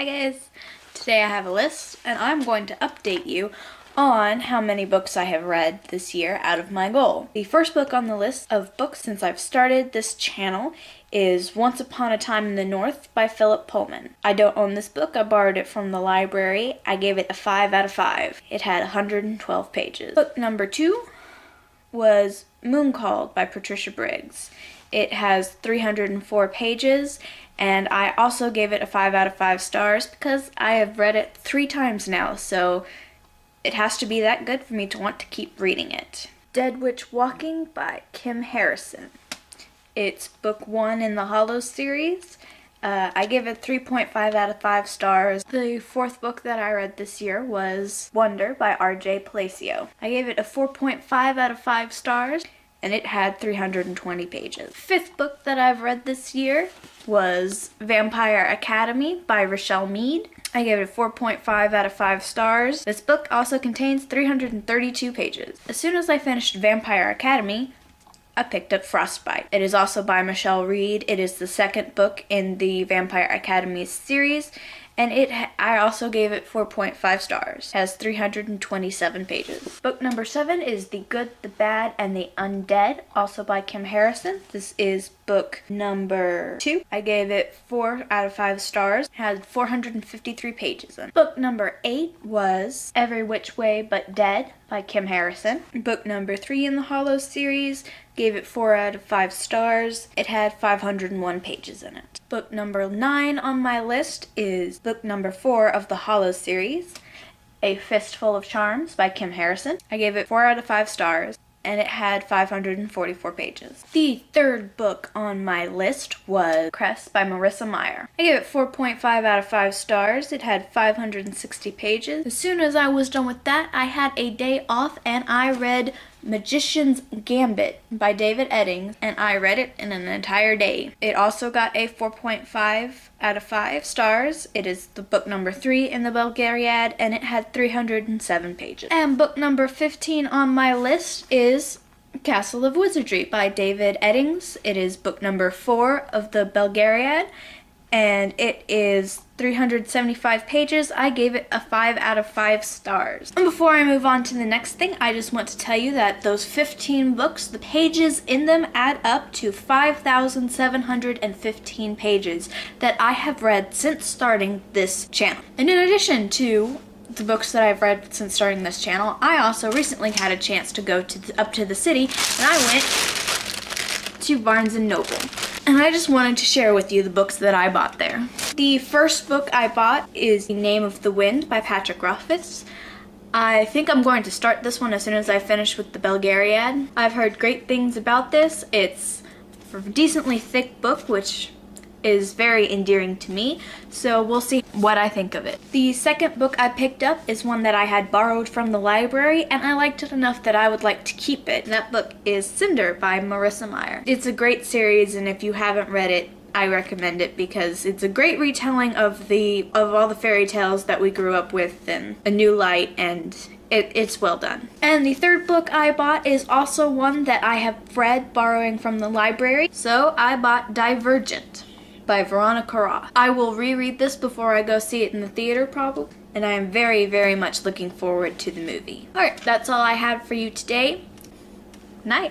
Hi guys! Today I have a list and I'm going to update you on how many books I have read this year out of my goal. The first book on the list of books since I've started this channel is Once Upon a Time in the North by Philip Pullman. I don't own this book, I borrowed it from the library. I gave it a 5 out of 5. It had 112 pages. Book number 2 was Mooncalled by Patricia Briggs. It has 304 pages, and I also gave it a 5 out of 5 stars because I have read it 3 times now, so it has to be that good for me to want to keep reading it. Dead Witch Walking by Kim Harrison. It's book 1 in the Hollows series. I gave it 3.5 out of 5 stars. The 4th book that I read this year was Wonder by R.J. Palacio. I gave it a 4.5 out of 5 stars, and it had 320 pages. 5th book that I've read this year was Vampire Academy by Richelle Mead. I gave it a 4.5 out of 5 stars. This book also contains 332 pages. As soon as I finished Vampire Academy, I picked up Frostbite. It is also by Michelle Reed. It is the 2nd book in the Vampire Academy series, and I also gave it 4.5 stars. It has 327 pages. Book number 7 is The Good, the Bad, and the Undead, also by Kim Harrison. This is book number 2. I gave it 4 out of 5 stars. It had 453 pages in it. Book number 8 was Every Which Way But Dead by Kim Harrison. Book number 3 in the Hollows series, gave it 4 out of 5 stars. It had 501 pages in it. Book number 9 on my list is book number 4 of the Hollows series, A Fistful of Charms by Kim Harrison. I gave it 4 out of 5 stars, and it had 544 pages. The 3rd book on my list was Cress by Marissa Meyer. I gave it 4.5 out of 5 stars. It had 560 pages. As soon as I was done with that, I had a day off and I read Magician's Gambit by David Eddings, and I read it in an entire day. It also got a 4.5 out of 5 stars. It is the book number 3 in the Belgariad, and it had 307 pages. And book number 15 on my list is Castle of Wizardry by David Eddings. It is book number 4 of the Belgariad, and it is 375 pages. I gave it a 5 out of 5 stars. And before I move on to the next thing, I just want to tell you that those 15 books, the pages in them add up to 5,715 pages that I have read since starting this channel. And in addition to the books that I've read since starting this channel, I also recently had a chance to go up to the city, and I went to Barnes & Noble. And I just wanted to share with you the books that I bought there. The first book I bought is The Name of the Wind by Patrick Rothfuss. I think I'm going to start this one as soon as I finish with the Belgariad. I've heard great things about this. It's a decently thick book, which is very endearing to me, so we'll see what I think of it. The second book I picked up is one that I had borrowed from the library, and I liked it enough that I would like to keep it. And that book is Cinder by Marissa Meyer. It's a great series, and if you haven't read it, I recommend it because it's a great retelling of all the fairy tales that we grew up with in a new light, and it's well done. And the third book I bought is also one that I have read borrowing from the library, so I bought Divergent by Veronica Roth. I will reread this before I go see it in the theater probably, and I am very, very much looking forward to the movie. Alright, that's all I had for you today. Night.